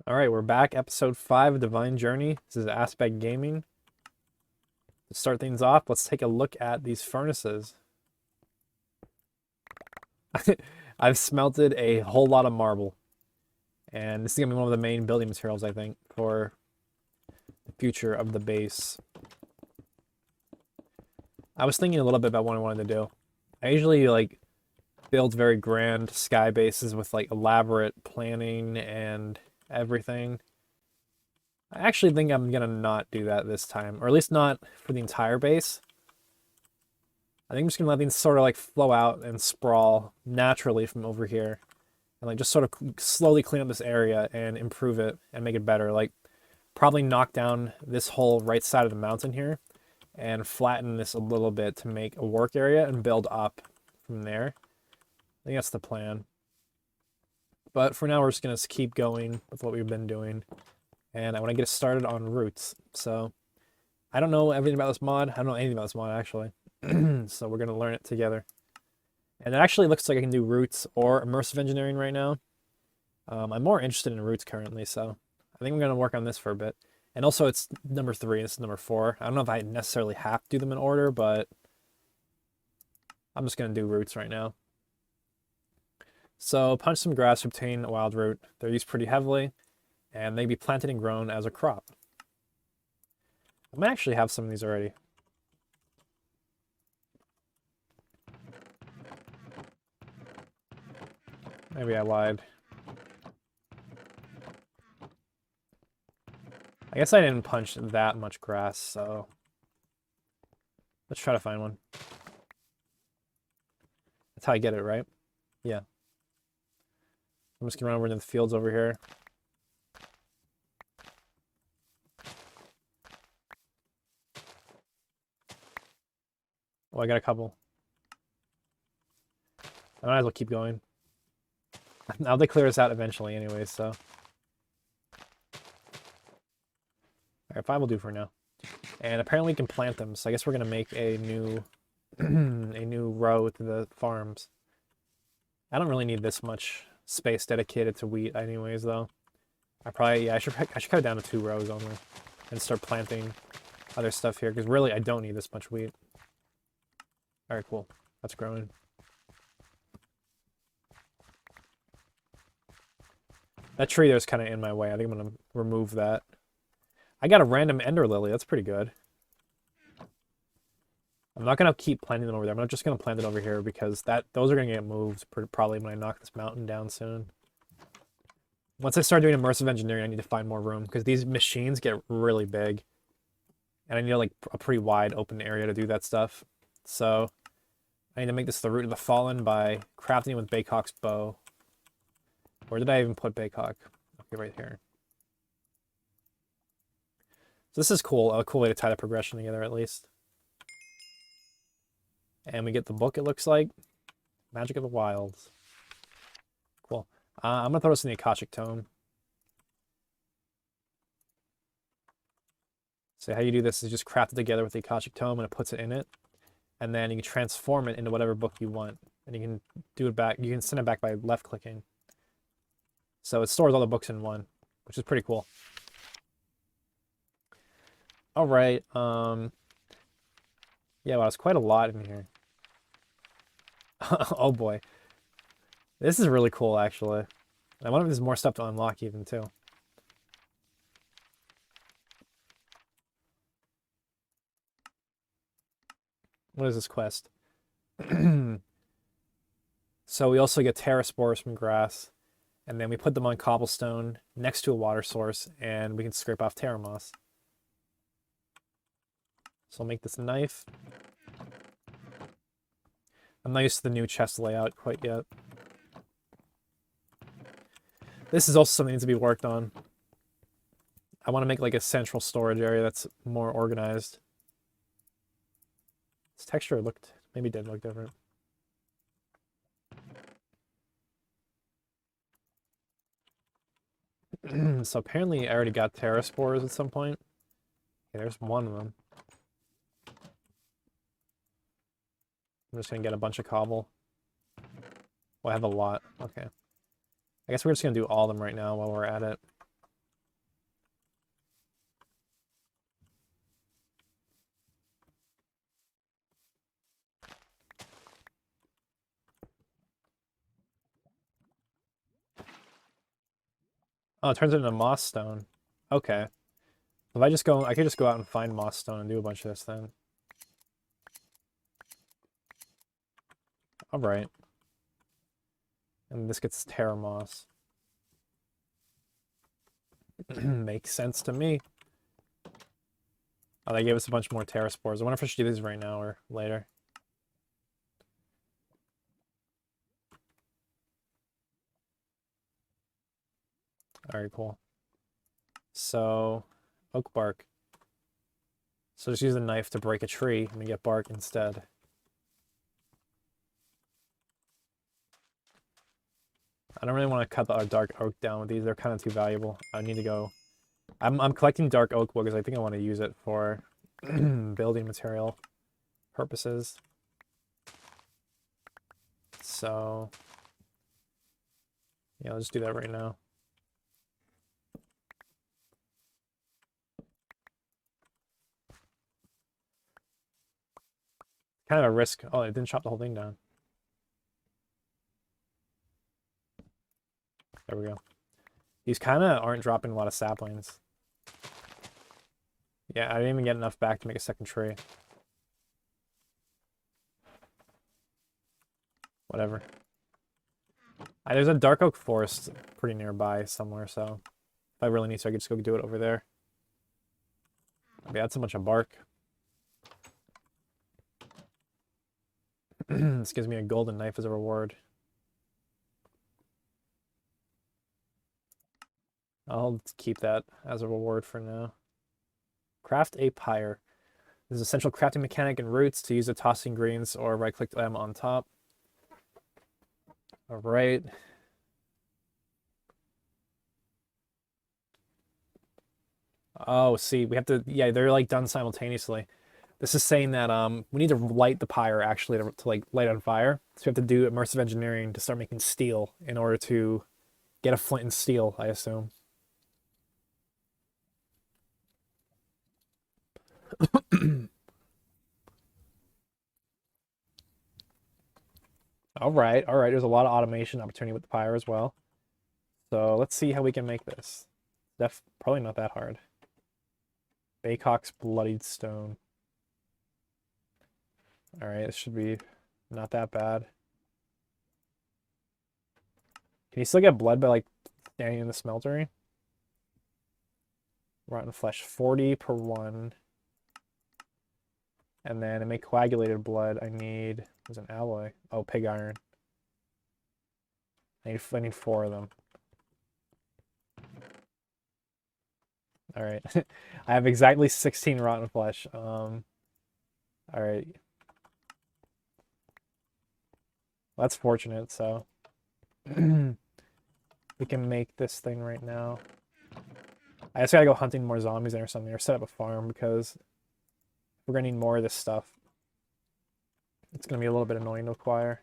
All right, we're back. Episode 5 of Divine Journey. This is Aspect Gaming. To start things off, let's take a look at these furnaces. I've smelted a whole lot of marble. And this is going to be one of the main building materials, I think, for the future of the base. I was thinking a little bit about what I wanted to do. I usually, build very grand sky bases with, elaborate planning and everything. I actually think I'm gonna not do that this time, or at least not for the entire base. I think I'm just gonna let things sort of flow out and sprawl naturally from over here, and just sort of slowly clean up this area and improve it and make it better. Probably knock down this whole right side of the mountain here and flatten this a little bit to make a work area and build up from there. I think that's the plan. But for now, we're just gonna keep going with what we've been doing. And I want to get started on roots. So I don't know everything about this mod. I don't know anything about this mod, actually. So we're going to learn it together. And it actually looks like I can do roots or immersive engineering right now. I'm more interested in roots currently, so I think I'm going to work on this for a bit. And also, it's number 3, and this is number 4. I don't know if I necessarily have to do them in order, but I'm just going to do roots right now. So punch some grass to obtain a wild root. They're used pretty heavily, and they be planted and grown as a crop. I might actually have some of these already. Maybe I lied. I guess I didn't punch that much grass, so let's try to find one. That's how I get it, right? Yeah. I'm just gonna run over into the fields over here. Oh, I got a couple. I might as well keep going. I'll clear this out eventually anyway, so. Alright, 5 will do for now. And apparently we can plant them, so I guess we're gonna make a new a new row to the farms. I don't really need this much space dedicated to wheat anyways, though. I should cut it down to 2 rows only and start planting other stuff here, because really I don't need this much wheat. Alright, cool. That's growing. That tree there's kind of in my way. I think I'm going to remove that. I got a random ender lily. That's pretty good. I'm not going to keep planting them over there. I'm just going to plant it over here because those are going to get moved probably when I knock this mountain down soon. Once I start doing immersive engineering, I need to find more room because these machines get really big. And I need a pretty wide open area to do that stuff. So I need to make this the root of the fallen by crafting it with Baycock's bow. Where did I even put Baycock? Okay, right here. So this is cool, a cool way to tie the progression together at least. And we get the book, it looks like. Magic of the Wilds. Cool. I'm going to throw this in the Akashic Tome. So how you do this is just craft it together with the Akashic Tome and it puts it in it. And then you can transform it into whatever book you want. And you can do it back, you can send it back by left clicking. So it stores all the books in one, which is pretty cool. All right. Yeah, well, it's quite a lot in here. Oh boy. This is really cool, actually. I wonder if there's more stuff to unlock even, too. What is this quest? So we also get terra spores from grass. And then we put them on cobblestone next to a water source, and we can scrape off terra moss. So I'll make this knife. I'm not used to the new chest layout quite yet. This is also something that needs to be worked on. I want to make a central storage area that's more organized. This texture maybe did look different. So apparently I already got terra spores at some point. Okay, there's one of them. I'm just going to get a bunch of cobble. Well, I have a lot. Okay. I guess we're just going to do all of them right now while we're at it. Oh, it turns it into moss stone. Okay. If I just go, I could just go out and find moss stone and do a bunch of this then. All right. And this gets terra moss. Makes sense to me. Oh, they gave us a bunch more terra spores. I wonder if I should do these right now or later. All right, cool. So, oak bark. So just use a knife to break a tree and we get bark instead. I don't really want to cut the dark oak down with these. They're kind of too valuable. I need to go. I'm collecting dark oak wood because I think I want to use it for building material purposes. So yeah, let's just do that right now. Kind of a risk. Oh, it didn't chop the whole thing down. There we go. These kind of aren't dropping a lot of saplings. Yeah, I didn't even get enough back to make a second tree. Whatever. There's a dark oak forest pretty nearby somewhere, so if I really need to, I could just go do it over there. Maybe that's a bunch of bark. This gives me a golden knife as a reward. I'll keep that as a reward for now. Craft a pyre. There's a central crafting mechanic in Roots to use the tossing greens or right-click them on top. All right. Oh, see, we have to, yeah, they're like done simultaneously. This is saying that we need to light the pyre actually to like light on fire. So we have to do immersive engineering to start making steel in order to get a flint and steel, I assume. All right, all right. There's a lot of automation opportunity with the pyre as well. So let's see how we can make this. Probably not that hard. Baycock's bloodied stone. All right, this should be not that bad. Can you still get blood by like standing in the smeltery? Rotten flesh, 40 per one. And then to make coagulated blood, I need, there's an alloy. Oh, pig iron. I need 4 of them. All right. I have exactly 16 rotten flesh. All right. Well, that's fortunate, so we can make this thing right now. I just gotta go hunting more zombies or something, or set up a farm because we're gonna need more of this stuff. It's gonna be a little bit annoying to acquire.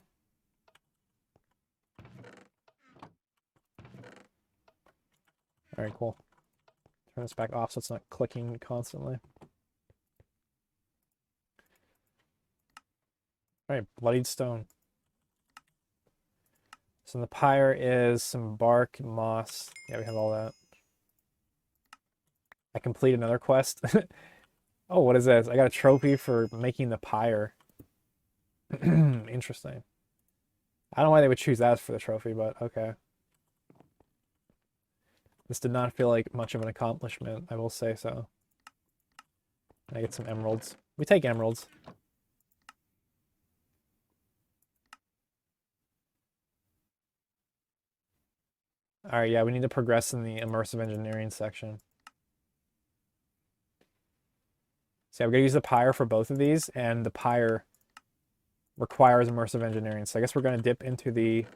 All right, cool. Turn this back off so it's not clicking constantly. All right, bloodied stone. So the pyre is some bark, moss. Yeah, we have all that. I complete another quest. Oh, what is this? I got a trophy for making the pyre. Interesting. I don't know why they would choose that for the trophy, but okay. This did not feel like much of an accomplishment, I will say so. I get some emeralds. We take emeralds. All right, yeah, we need to progress in the immersive engineering section. So yeah, we're gonna use the pyre for both of these, and the pyre requires immersive engineering. So I guess we're gonna dip into the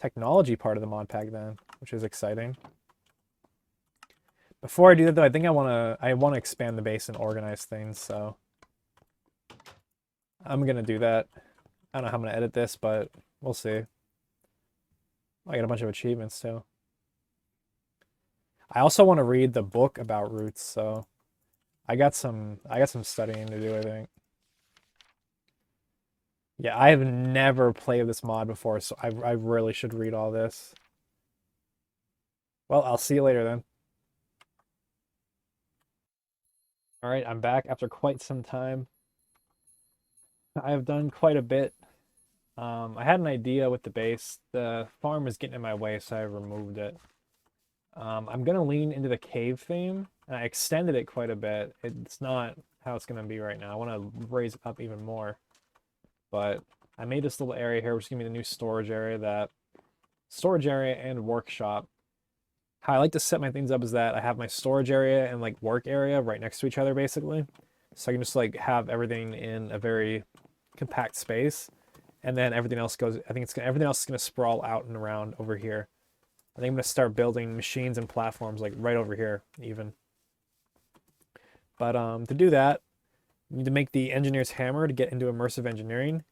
technology part of the mod pack then, which is exciting. Before I do that though, I think I wanna expand the base and organize things, so I'm gonna do that. I don't know how I'm gonna edit this, but we'll see. I got a bunch of achievements too. I also want to read the book about roots, so I got some studying to do, I think. Yeah, I have never played this mod before, so I really should read all this. Well, I'll see you later then. All right, I'm back after quite some time. I have done quite a bit. I had an idea with the base. The farm was getting in my way, so I removed it. I'm gonna lean into the cave theme, and I extended it quite a bit. It's not how it's gonna be right now. I want to raise it up even more, but I made this little area here, which is gonna be the new storage area and workshop. How I like to set my things up is that I have my storage area and like work area right next to each other, basically. So I can just like have everything in a very compact space, and then everything else goes. I think everything else is gonna sprawl out and around over here. I think I'm gonna start building machines and platforms like right over here, even. But to do that, you need to make the engineer's hammer to get into immersive engineering,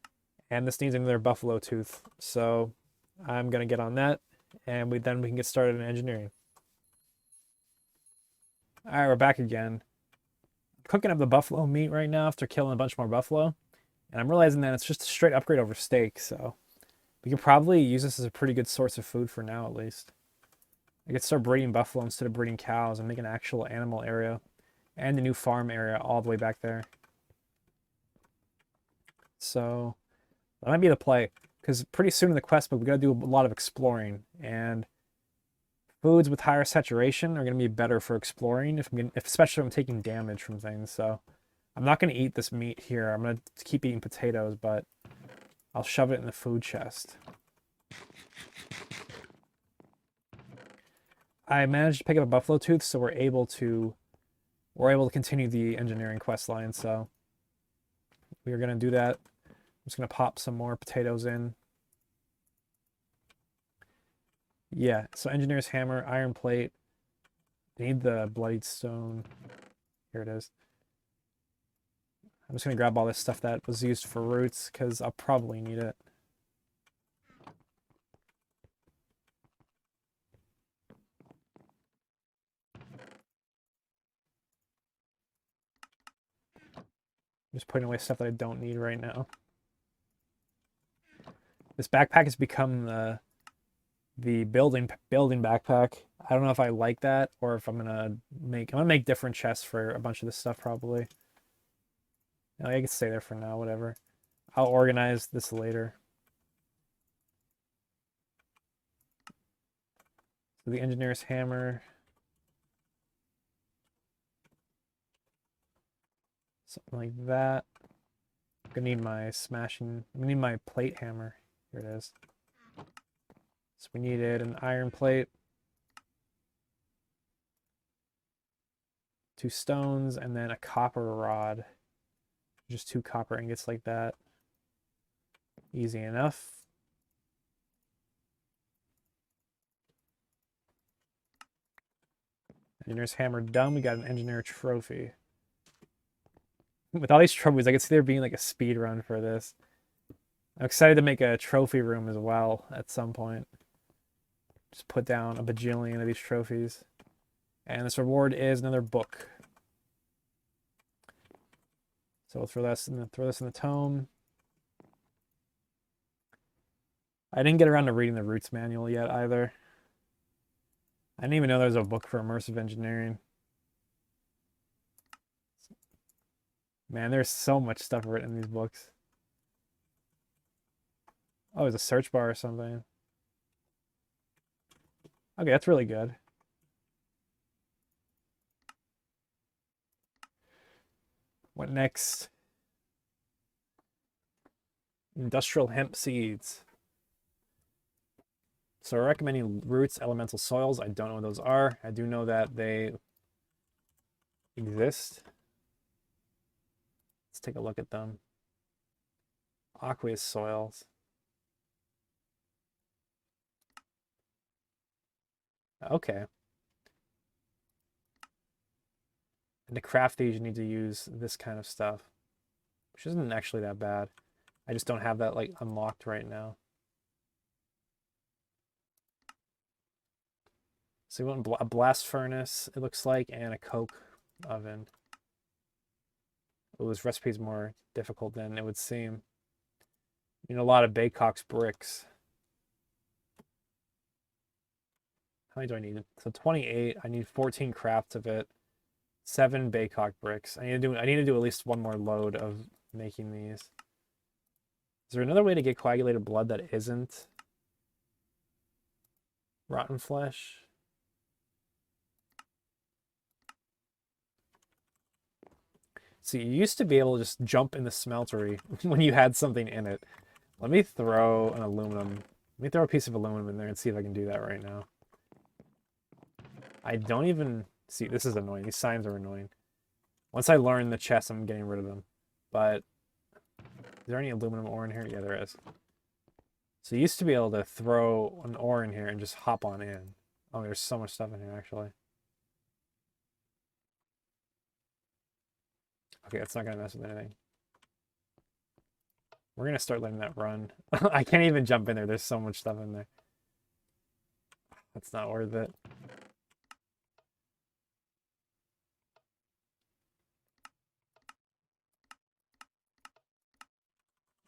and this needs another buffalo tooth. So I'm gonna get on that, and then we can get started in engineering. All right, we're back again. I'm cooking up the buffalo meat right now after killing a bunch more buffalo, and I'm realizing that it's just a straight upgrade over steak. So we could probably use this as a pretty good source of food for now, at least. I could start breeding buffalo instead of breeding cows and make an actual animal area and a new farm area all the way back there. So that might be the play, because pretty soon in the quest book we gotta do a lot of exploring, and foods with higher saturation are gonna be better for exploring especially if I'm taking damage from things. So I'm not gonna eat this meat here. I'm gonna keep eating potatoes, but I'll shove it in the food chest. I managed to pick up a buffalo tooth, so we're able to continue the engineering quest line. So we are gonna do that. I'm just gonna pop some more potatoes in. Yeah, so engineer's hammer, iron plate. Need the bloodied stone. Here it is. I'm just gonna grab all this stuff that was used for roots because I'll probably need it. I'm just putting away stuff that I don't need right now. This backpack has become the building backpack. I don't know if I like that or if I'm gonna make different chests for a bunch of this stuff probably. I can stay there for now, whatever. I'll organize this later. So the engineer's hammer. Something like that. I'm gonna need my plate hammer. Here it is. So we needed an iron plate, 2 stones, and then a copper rod. Just 2 copper ingots like that. Easy enough. Engineer's hammer done. We got an engineer trophy. With all these trophies, I could see there being like a speed run for this. I'm excited to make a trophy room as well at some point. Just put down a bajillion of these trophies. And this reward is another book. So we'll throw this in the tome. I didn't get around to reading the roots manual yet either. I didn't even know there was a book for immersive engineering. Man, there's so much stuff written in these books. Oh, there's a search bar or something. Okay, that's really good. What next? Industrial hemp seeds. So we're recommending roots, elemental soils. I don't know what those are. I do know that they exist. Let's take a look at them. Aqueous soils. Okay. And to craft these, you need to use this kind of stuff, which isn't actually that bad. I just don't have that like unlocked right now. So we want a blast furnace, it looks like, and a coke oven. Oh, this recipe is more difficult than it would seem. You need a lot of Baycox bricks. How many do I need? So 28. I need 14 craft of it. 7 Baycock bricks. I need to do at least one more load of making these. Is there another way to get coagulated blood that isn't rotten flesh? See, you used to be able to just jump in the smeltery when you had something in it. Let me throw an aluminum. Let me throw a piece of aluminum in there and see if I can do that right now. I don't even... See, this is annoying. These signs are annoying. Once I learn the chest, I'm getting rid of them. But... Is there any aluminum ore in here? Yeah, there is. So you used to be able to throw an ore in here and just hop on in. Oh, there's so much stuff in here, actually. Okay, that's not going to mess with anything. We're going to start letting that run. I can't even jump in there. There's so much stuff in there. That's not worth it.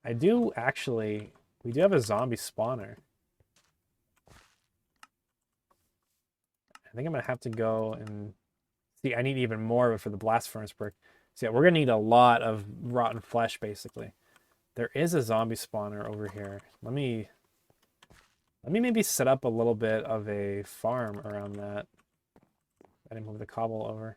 I do actually... We do have a zombie spawner. I think I'm going to have to go and... See, I need even more of it for the blast furnace brick. So yeah, we're going to need a lot of rotten flesh, basically. There is a zombie spawner over here. Let me maybe set up a little bit of a farm around that. I didn't move the cobble over.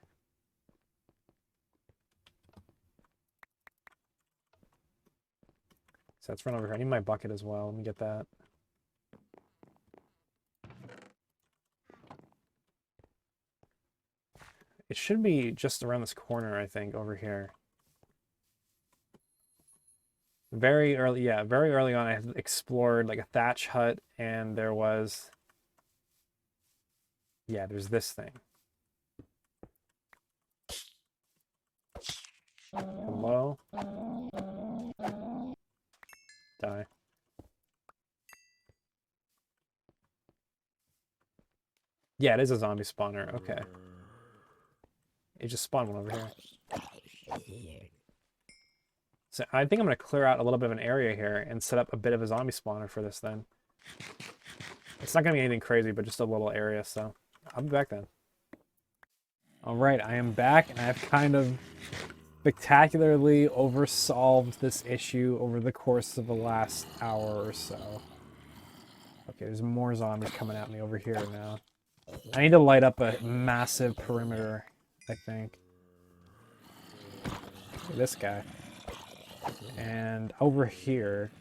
So let's run over here. I need my bucket as well. Let me get that. It should be just around this corner, I think, over here. Very early, yeah, very early on I had explored like a thatch hut, and there was... Yeah, there's this thing. Hello? Die. Yeah, it is a zombie spawner. Okay. It just spawned one over here. So I think I'm going to clear out a little bit of an area here and set up a bit of a zombie spawner for this then. It's not going to be anything crazy, but just a little area, so I'll be back then. Alright, I am back, and I've kind of spectacularly oversolved this issue over the course of the last hour or so. Okay, there's more zombies coming at me over here now. I need to light up a massive perimeter, I think. This guy. And over here,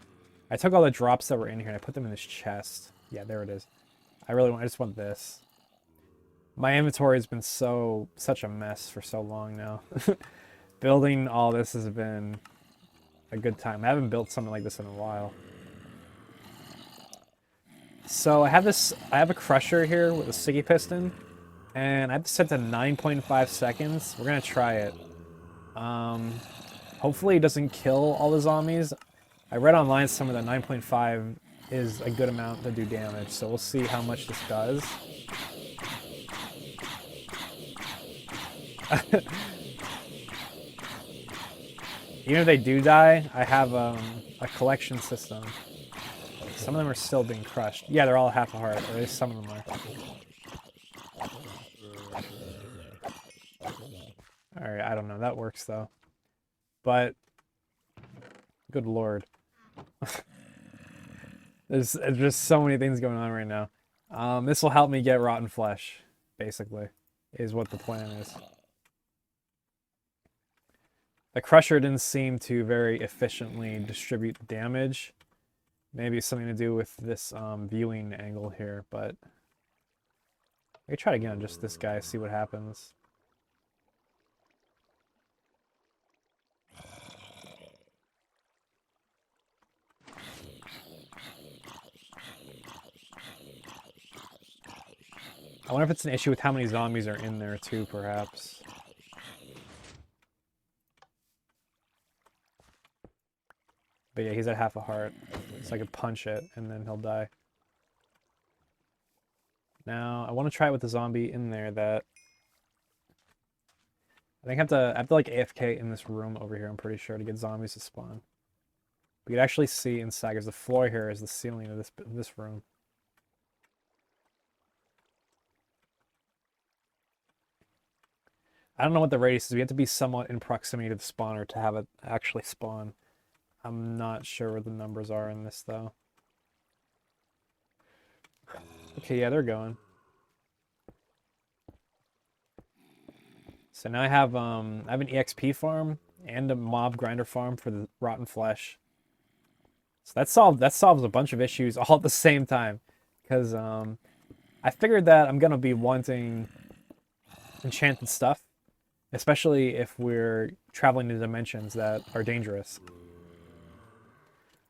I took all the drops that were in here and I put them in this chest. Yeah, there it is. I just want this. My inventory has been such a mess for so long now. Building all this has been a good time. I haven't built something like this in a while. So I have a crusher here with a sticky piston, and I have to set to 9.5 seconds. We're gonna try it. Hopefully it doesn't kill all the zombies. I read online somewhere that 9.5 is a good amount to do damage, so we'll see how much this does. Even if they do die, I have a collection system. Some of them are still being crushed. Yeah, they're all half a heart, or at least some of them are. Alright, I don't know. That works, though. But, good lord. There's just so many things going on right now. This will help me get rotten flesh, basically, is what the plan is. The crusher didn't seem to very efficiently distribute damage. Maybe something to do with this viewing angle here, but I could try it again on just this guy, see what happens. I wonder if it's an issue with how many zombies are in there too, perhaps. But yeah, he's at half a heart, so I could punch it and then he'll die. Now, I want to try it with the zombie in there that... I think I have to like AFK in this room over here, I'm pretty sure, to get zombies to spawn. We could actually see inside, because the floor here is the ceiling of this room. I don't know what the radius is. We have to be somewhat in proximity to the spawner to have it actually spawn. I'm not sure what the numbers are in this, though. Okay, yeah, they're going. So now I have an EXP farm and a mob grinder farm for the rotten flesh. So that solves a bunch of issues all at the same time. Because I figured that I'm gonna be wanting enchanted stuff, especially if we're traveling to dimensions that are dangerous.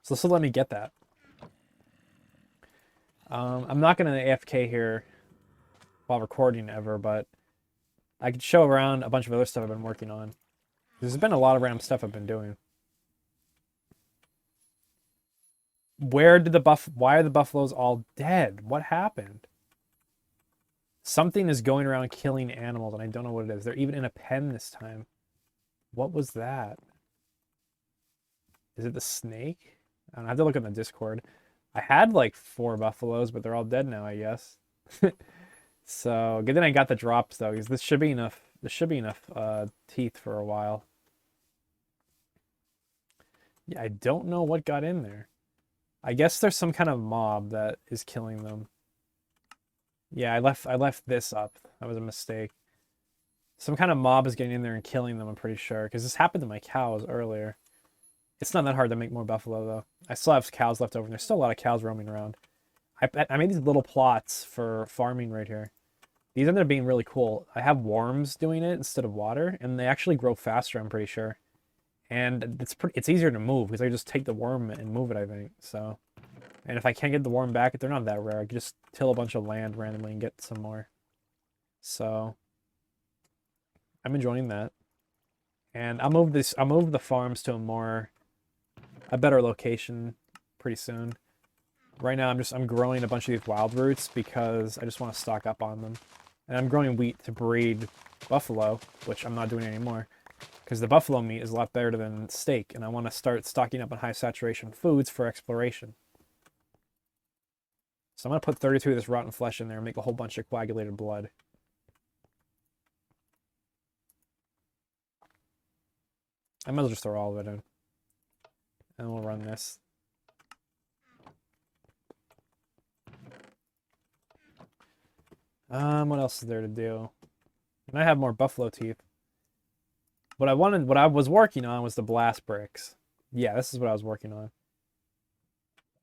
So this will let me get that. I'm not gonna AFK here while recording ever, but I could show around a bunch of other stuff I've been working on. There's been a lot of random stuff I've been doing. Why are the buffaloes all dead? What happened? Something is going around killing animals, and I don't know what it is. They're even in a pen this time. What was that? Is it the snake? I don't know, I have to look in the Discord. I had like 4 buffaloes, but they're all dead now, I guess. So good thing I got the drops though, because this should be enough. This should be enough teeth for a while. Yeah, I don't know what got in there. I guess there's some kind of mob that is killing them. Yeah, I left this up. That was a mistake. Some kind of mob is getting in there and killing them, I'm pretty sure, because this happened to my cows earlier. It's not that hard to make more buffalo though. I still have cows left over, and there's still a lot of cows roaming around. I made these little plots for farming right here. These ended up being really cool. I have worms doing it instead of water, and they actually grow faster, I'm pretty sure. And it's easier to move because I just take the worm and move it, I think. So, and if I can't get the worm back, they're not that rare. I can just till a bunch of land randomly and get some more. So, I'm enjoying that. And I'll move the farms to a better location pretty soon. Right now I'm growing a bunch of these wild roots because I just want to stock up on them. And I'm growing wheat to breed buffalo, which I'm not doing anymore, because the buffalo meat is a lot better than steak, and I want to start stocking up on high saturation foods for exploration. So I'm going to put 32 of this rotten flesh in there and make a whole bunch of coagulated blood. I might as well just throw all of it in. And we'll run this. What else is there to do? And I have more buffalo teeth. What I was working on was the blast bricks. Yeah, this is what I was working on.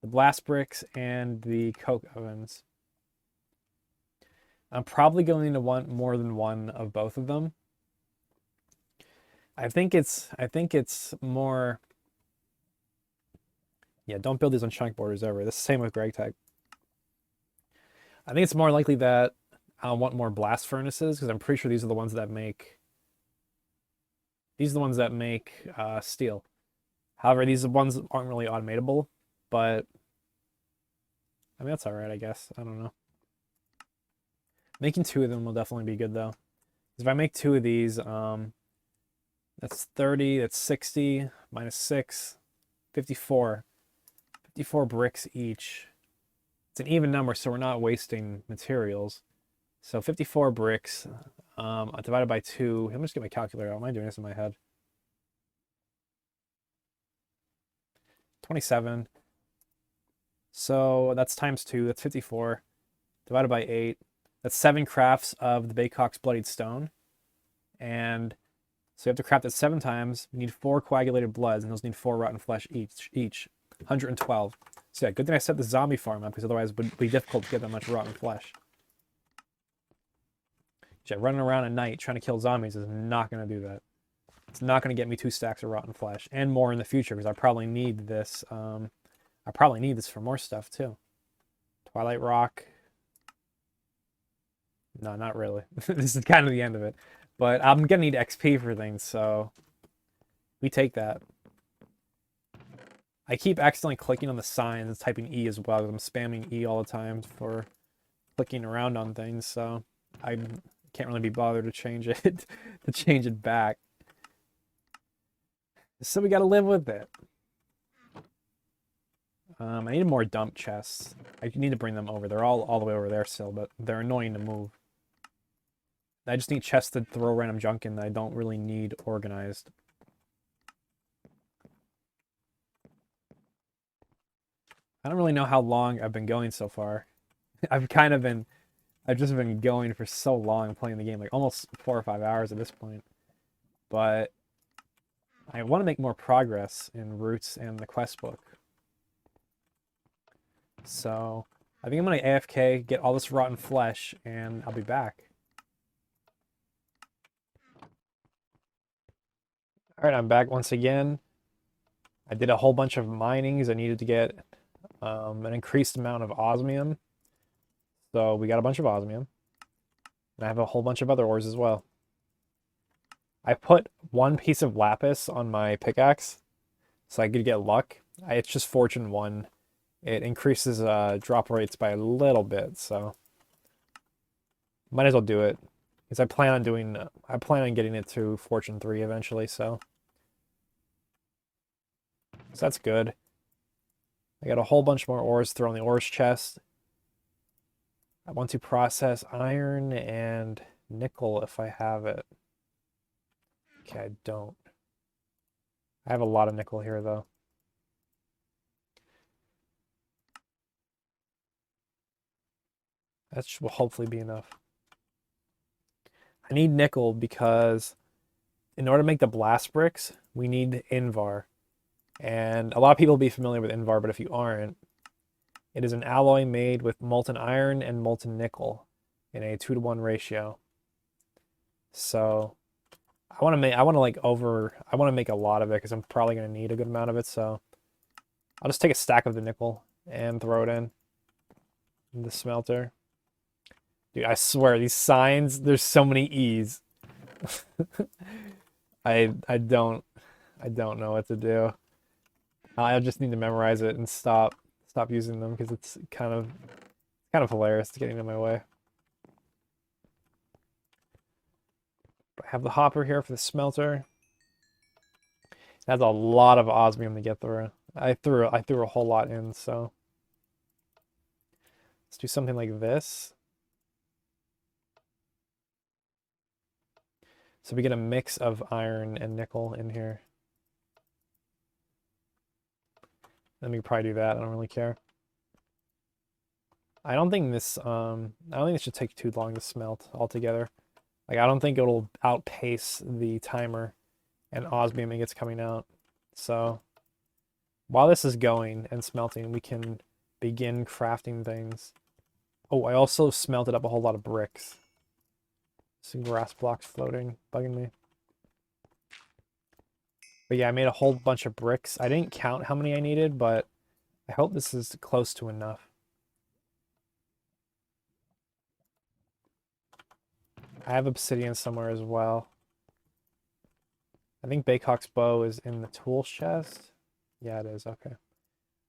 The blast bricks and the coke ovens. I'm probably going to want more than one of both of them. I think it's more. Yeah, don't build these on chunk borders ever. This is the same with Greg Tag. I think it's more likely that I'll want more blast furnaces because I'm pretty sure these are the ones that make. These are the ones that make steel. However, these ones aren't really automatable, but I mean that's all right, I guess. I don't know. Making 2 of them will definitely be good though. If I make 2 of these, that's 30, that's 60, minus 6, 54. 54 bricks each. It's an even number, so we're not wasting materials. So 54 bricks divided by 2. Let me just get my calculator out. Am I doing this in my head? 27. So that's times 2. That's 54. Divided by 8. That's 7 crafts of the Baycock's Bloodied Stone. And so you have to craft it 7 times. You need 4 coagulated bloods, and those need 4 rotten flesh each. 112. So yeah, good thing I set the zombie farm up, because otherwise it would be difficult to get that much rotten flesh. Yeah, running around at night trying to kill zombies is not going to do that. It's not going to get me 2 stacks of rotten flesh, and more in the future, because I probably need this. I probably need this for more stuff too. Twilight Rock. No, not really. This is kind of the end of it. But I'm going to need XP for things, so we take that. I keep accidentally clicking on the signs and typing E as well, because I'm spamming E all the time for clicking around on things, so I can't really be bothered to change it back. So we gotta live with it. I need more dump chests. I need to bring them over. They're all the way over there still, but they're annoying to move. I just need chests to throw random junk in that I don't really need organized. I don't really know how long I've been going so far. I've just been going for so long playing the game, like almost 4 or 5 hours at this point. But I want to make more progress in Roots and the quest book. So I think I'm going to AFK, get all this rotten flesh, and I'll be back. All right, I'm back once again. I did a whole bunch of minings. I needed to get an increased amount of osmium. So we got a bunch of osmium. And I have a whole bunch of other ores as well. I put one piece of lapis on my pickaxe so I could get luck. It's just Fortune 1. It increases drop rates by a little bit, so might as well do it. Because I plan on getting it to Fortune 3 eventually, so that's good. I got a whole bunch more ores thrown in the ores chest. I want to process iron and nickel if I have it. Okay, I don't. I have a lot of nickel here, though. That will hopefully be enough. I need nickel because in order to make the blast bricks, we need Invar. And a lot of people will be familiar with Invar, but if you aren't, it is an alloy made with molten iron and molten nickel in a 2-to-1 ratio. So I want to make a lot of it because I'm probably going to need a good amount of it. So I'll just take a stack of the nickel and throw it in the smelter. Dude, I swear these signs, there's so many E's. I don't know what to do. I just need to memorize it and stop using them because it's kind of hilarious getting in my way. I have the hopper here for the smelter. It has a lot of osmium to get through. I threw a whole lot in, so let's do something like this. So we get a mix of iron and nickel in here. Then we can probably do that. I don't really care. I don't think this should take too long to smelt altogether. Like I don't think it'll outpace the timer and osmium it gets coming out. So while this is going and smelting, we can begin crafting things. Oh, I also smelted up a whole lot of bricks. Some grass blocks floating, bugging me. But yeah, I made a whole bunch of bricks. I didn't count how many I needed, but I hope this is close to enough. I have obsidian somewhere as well. I think Baycock's bow is in the tool chest. Yeah, it is. Okay.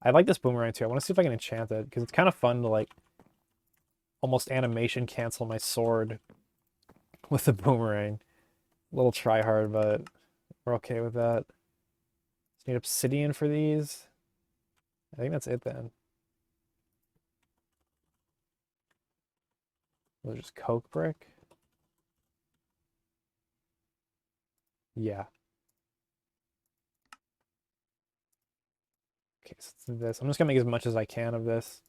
I like this boomerang too. I want to see if I can enchant it because it's kind of fun to like almost animation cancel my sword with the boomerang. A little try hard, but we're okay with that. Just need obsidian for these. I think that's it then. Was it just coke brick? Yeah. Okay, so let's do this. I'm just gonna make as much as I can of this.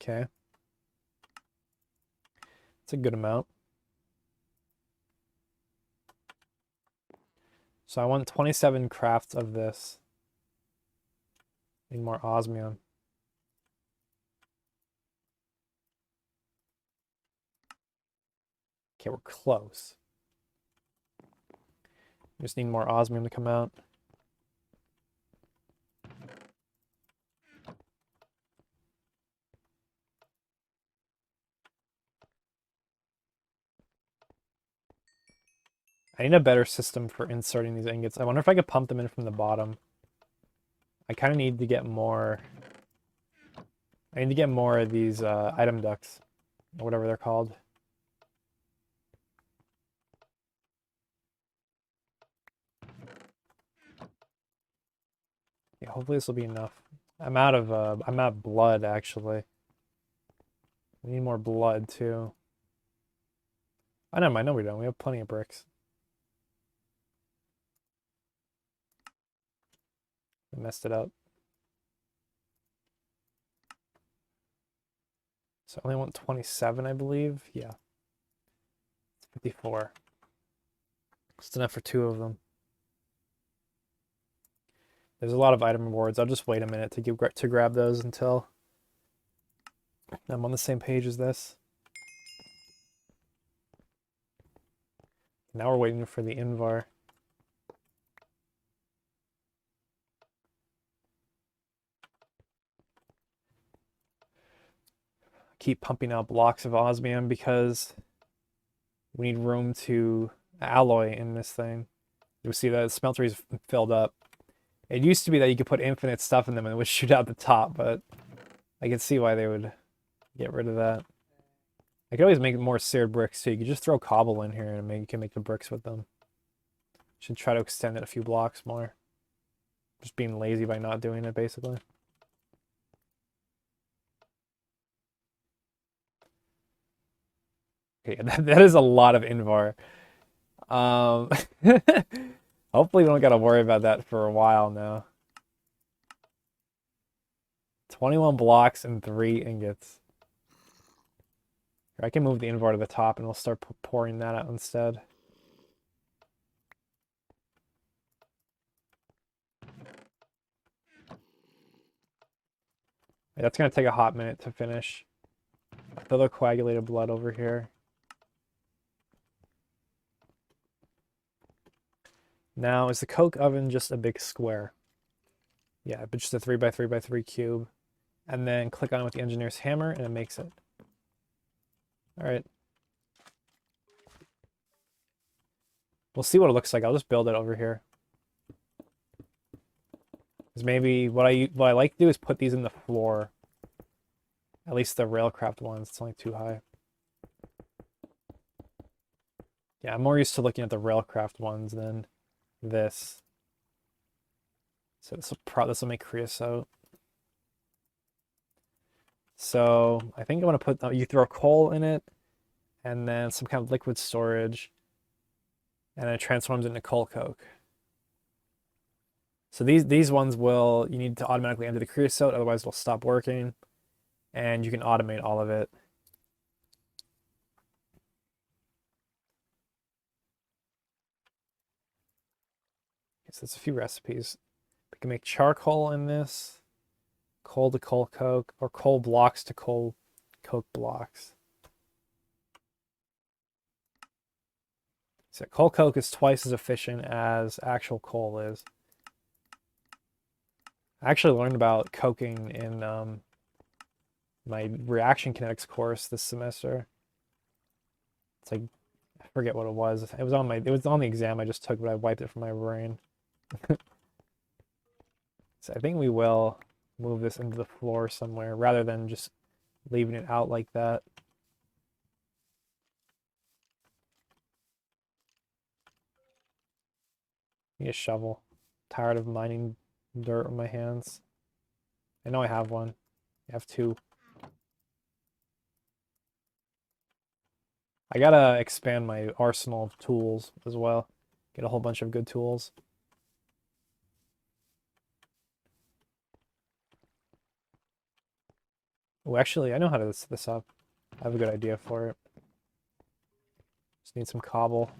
Okay. It's a good amount. So I want 27 crafts of this. Need more osmium. Okay, we're close. Just need more osmium to come out. I need a better system for inserting these ingots. I wonder if I could pump them in from the bottom. I kind of need to get more. I need to get more of these item ducts, or whatever they're called. Yeah, hopefully this will be enough. I'm out of blood actually. I need more blood too. Oh, never mind. No, we don't. We have plenty of bricks. We messed it up. So I only want 27, I believe. Yeah. 54. It's enough for 2 of them. There's a lot of item rewards. I'll just wait a minute to grab those until I'm on the same page as this. Now we're waiting for the Invar. Keep pumping out blocks of osmium because we need room to alloy in this thing. You'll see that the smeltery is filled up. It used to be that you could put infinite stuff in them and it would shoot out the top, but I can see why they would get rid of that. I could always make more seared bricks too. You could just throw cobble in here and you can make the bricks with them. Should try to extend it a few blocks more. Just being lazy by not doing it, basically. Okay, that is a lot of Invar. Hopefully we don't gotta worry about that for a while now. 21 blocks and 3 ingots. I can move the Invar to the top and we'll start pouring that out instead. That's gonna take a hot minute to finish. Throw the coagulated blood over here. Now, is the coke oven just a big square? Yeah, but just a 3x3x3 cube. And then click on it with the engineer's hammer and it makes it. All right. We'll see what it looks like. I'll just build it over here. Because maybe what I like to do is put these in the floor. At least the railcraft ones. It's only too high. Yeah, I'm more used to looking at the railcraft ones than this. So this will make creosote. So I think I want to put, you throw coal in it and then some kind of liquid storage and then it transforms into coal coke. So these ones you need to automatically enter the creosote, otherwise it'll stop working and you can automate all of it. Okay, so there's a few recipes. We can make charcoal in this, coal to coal coke, or coal blocks to coal coke blocks. So coal coke is twice as efficient as actual coal is. I actually learned about coking in my reaction kinetics course this semester. It's like, I forget what it was. It was on the exam I just took, but I wiped it from my brain. So I think we will move this into the floor somewhere rather than just leaving it out like that. Need a shovel. Tired of mining dirt with my hands. I know I have one. I have 2. I gotta expand my arsenal of tools as well. Get a whole bunch of good tools. Oh, actually, I know how to set this up. I have a good idea for it. Just need some cobble.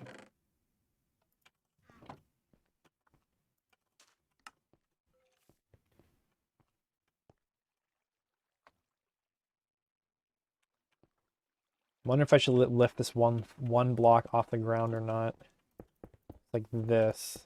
Wonder if I should lift this one block off the ground or not. Like this.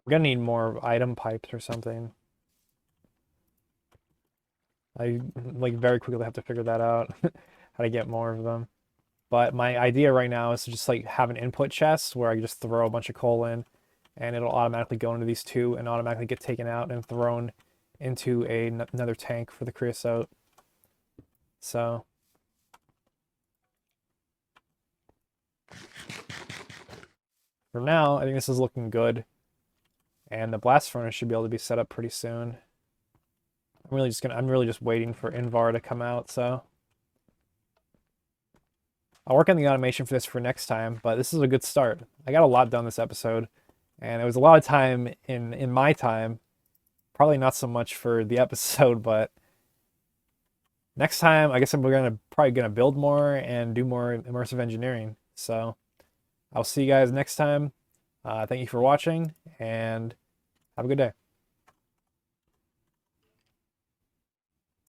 I'm gonna need more item pipes or something. I like very quickly have to figure that out, how to get more of them. But my idea right now is to just like have an input chest where I just throw a bunch of coal in and it'll automatically go into these two and automatically get taken out and thrown into another tank for the creosote. So for now, I think this is looking good. And the blast furnace should be able to be set up pretty soon. I'm really just waiting for Invar to come out, so I'll work on the automation for this for next time, but this is a good start. I got a lot done this episode, and it was a lot of time in my time. Probably not so much for the episode, but next time I guess probably gonna build more and do more immersive engineering. So I'll see you guys next time. Thank you for watching, and have a good day.